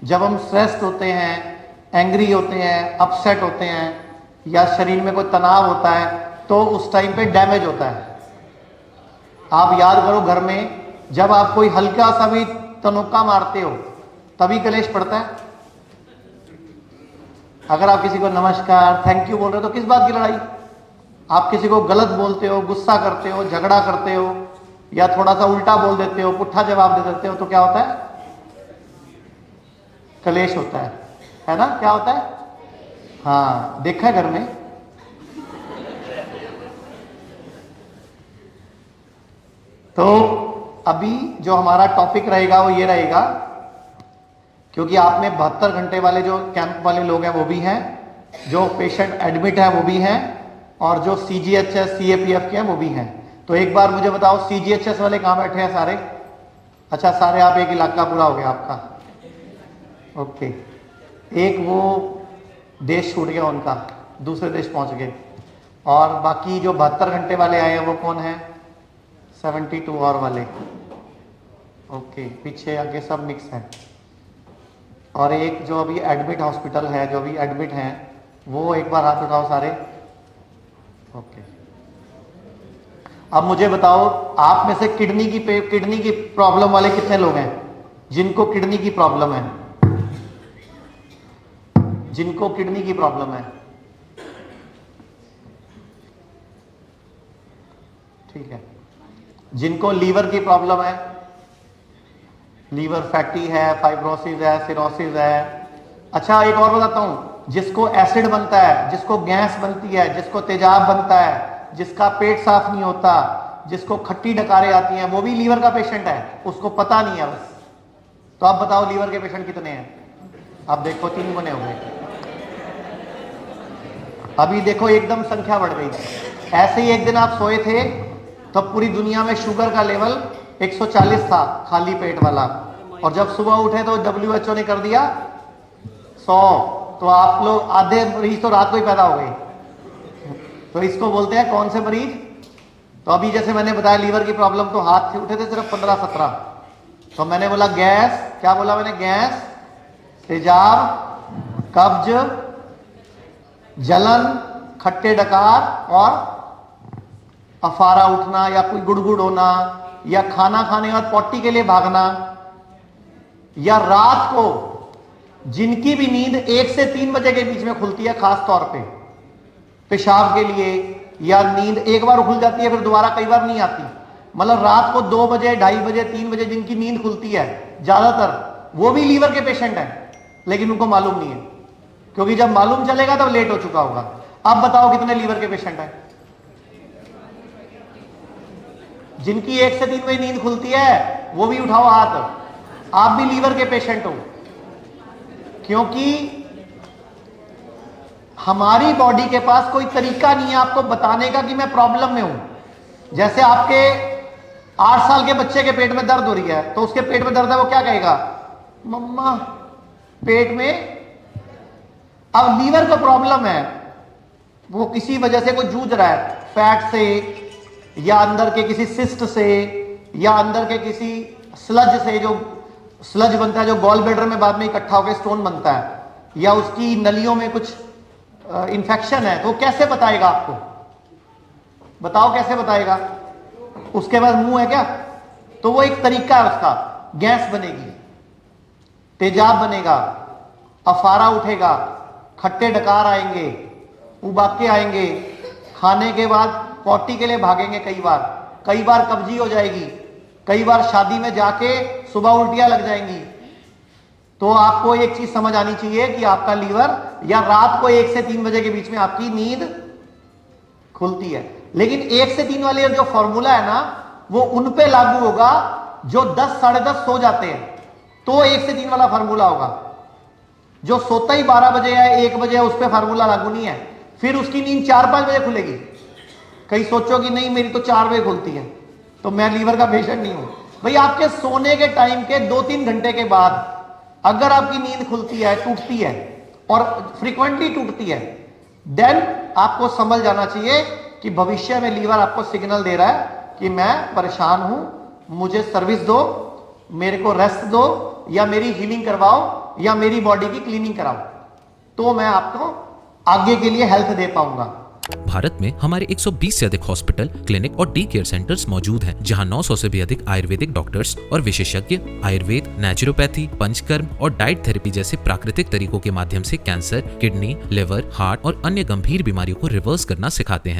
जब हम स्ट्रेस्ड होते हैं, एंग्री होते हैं, अपसेट होते हैं, या शरीर में कोई तनाव होता है, तो उस टाइम पे डैमेज होता है। आप याद करो, घर में जब आप कोई हल्का सा भी तनुक्का मारते हो तभी कलेश पड़ता है। अगर आप किसी को नमस्कार, थैंक यू बोल रहे हो तो किस बात की लड़ाई? आप किसी को गलत बोलते हो, गुस्सा करते हो, झगड़ा करते हो, या थोड़ा सा उल्टा बोल देते हो, पुट्ठा जवाब दे देते हो, तो क्या होता है? कलेश होता है ना? क्या होता है? हाँ, देखा है घर में। तो अभी जो हमारा टॉपिक रहेगा वो ये रहेगा, क्योंकि आप में 72 घंटे वाले जो कैंप वाले लोग हैं वो भी हैं, जो पेशेंट एडमिट है वो भी हैं, और जो CGHS CAPF के हैं वो भी हैं। तो एक बार मुझे बताओ, CGHS वाले कहाँ बैठे हैं सारे? अच्छा, सारे आप, एक इलाका पूरा हो गया आपका। ओके, एक वो देश छूट गया उनका, दूसरे देश पहुंच गए, और बाकी जो 72 घंटे वाले आए हैं वो कौन है? 72 और वाले। ओके, पीछे आगे सब मिक्स है। और एक जो अभी एडमिट हॉस्पिटल है, जो अभी एडमिट हैं, वो एक बार हाथ उठाओ सारे। ओके, अब मुझे बताओ, आप में से किडनी की प्रॉब्लम वाले कितने लोग हैं जिनको किडनी की प्रॉब्लम है? जिनको किडनी की प्रॉब्लम है, ठीक है। जिनको लीवर की प्रॉब्लम है, लीवर फैटी है, फाइब्रोसिस है, सिरोसिस है। अच्छा, एक और बताता हूं, जिसको एसिड बनता है, जिसको गैस बनती है, जिसको तेजाब बनता है, जिसका पेट साफ नहीं होता, जिसको खट्टी डकारें आती हैं, वो भी लीवर का पेशेंट है, उसको पता नहीं है बस। तो आप बताओ लीवर के पेशेंट कितने हैं? अब देखो 3 बने हो गए। अभी देखो एकदम संख्या बढ़ गई। ऐसे ही एक दिन आप सोए थे तो पूरी दुनिया में शुगर का लेवल 140 था, खाली पेट वाला, और जब सुबह उठे तो WHO ने कर दिया 100। तो आप लोग आधे मरीज तो रात को ही पैदा हो गए। तो इसको बोलते हैं कौन से मरीज? तो अभी जैसे मैंने बताया लीवर की प्रॉब्लम, तो हाथ से उठे थे सिर्फ 15-17। तो मैंने बोला गैस, क्या बोला मैंने? गैस, तेजाब, कब्ज, जलन, खट्टे डकार, और अफारा उठना, या कोई गुड़गुड़ होना, या खाना खाने के बाद पॉटी के लिए भागना, या रात को जिनकी भी नींद 1 से 3 बजे के बीच में खुलती है, खास तौर पे पेशाब के लिए, या नींद एक बार खुल जाती है फिर दोबारा कई बार नहीं आती, मतलब रात को 2 बजे, 2:30 बजे, 3 बजे जिनकी नींद खुलती है ज्यादातर, वो भी लीवर के पेशेंट हैं, लेकिन उनको मालूम नहीं है, क्योंकि जब मालूम चलेगा तब लेट हो चुका होगा। अब बताओ कितने लीवर के पेशेंट हैं? जिनकी 1 से 3 बजे नींद खुलती है वो भी उठाओ हाथ। आप भी लीवर के पेशेंट हो, क्योंकि हमारी बॉडी के पास कोई तरीका नहीं है आपको बताने का कि मैं प्रॉब्लम में हूं। जैसे आपके 8 साल के बच्चे के पेट में दर्द हो रही है, तो उसके पेट में दर्द है, वो क्या कहेगा? मम्मा पेट में। अब लीवर को प्रॉब्लम है, वो किसी वजह से कोई जूझ रहा है, फैट से, या अंदर के किसी सिस्ट से, या अंदर के किसी स्लज से, जो स्लज बनता है जो गॉल ब्लैडर में बाद में इकट्ठा होकर स्टोन बनता है, या उसकी नलियों में कुछ इंफेक्शन है, तो कैसे बताएगा आपको? बताओ कैसे बताएगा? उसके पास मुंह है क्या? तो वो एक तरीका है उसका। गैस बनेगी, तेजाब बनेगा, अफारा उठेगा, खट्टे डकार आएंगे, उबाके आएंगे, खाने के बाद पॉटी के लिए भागेंगे, कई बार कब्जी हो जाएगी, कई बार शादी में जाके सुबह उल्टियां लग जाएंगी। तो आपको एक चीज समझ आनी चाहिए कि आपका लीवर, या रात को 1 से 3 बजे के बीच में आपकी नींद खुलती है, लेकिन 1 से 3 वाले जो फॉर्मूला है ना, वो उन पे लागू होगा जो 10 साढ़े 10 सो जाते हैं, तो 1 से 3 वाला फॉर्मूला होगा। जो सोता ही 12 बजे या 1 बजे है, उस पर फॉर्मूला लागू नहीं है। फिर उसकी नींद 4-5 बजे खुलेगी। कहीं सोचोगी नहीं मेरी तो 4 बजे खुलती है, तो मैं लीवर का पेशेंट नहीं हूं। भाई आपके सोने के टाइम के 2-3 घंटे के बाद अगर आपकी नींद खुलती है, टूटती है, और फ्रीक्वेंटली टूटती है, देन आपको समझ जाना चाहिए कि भविष्य में लीवर आपको सिग्नल दे रहा है कि मैं परेशान हूं, मुझे सर्विस दो, मेरे को रेस्ट दो, या मेरी हीलिंग करवाओ, या मेरी बॉडी की क्लीनिंग कराओ, तो मैं आपको आगे के लिए हेल्थ दे पाऊंगा। भारत में हमारे 120 से अधिक हॉस्पिटल, क्लिनिक और डी केयर सेंटर्स मौजूद हैं, जहां 900 से भी अधिक आयुर्वेदिक डॉक्टर्स और विशेषज्ञ आयुर्वेद, नेचुरोपैथी, पंचकर्म और डाइट थेरेपी जैसे प्राकृतिक तरीकों के माध्यम से कैंसर, किडनी, लिवर, हार्ट और अन्य गंभीर बीमारियों को रिवर्स करना सिखाते हैं।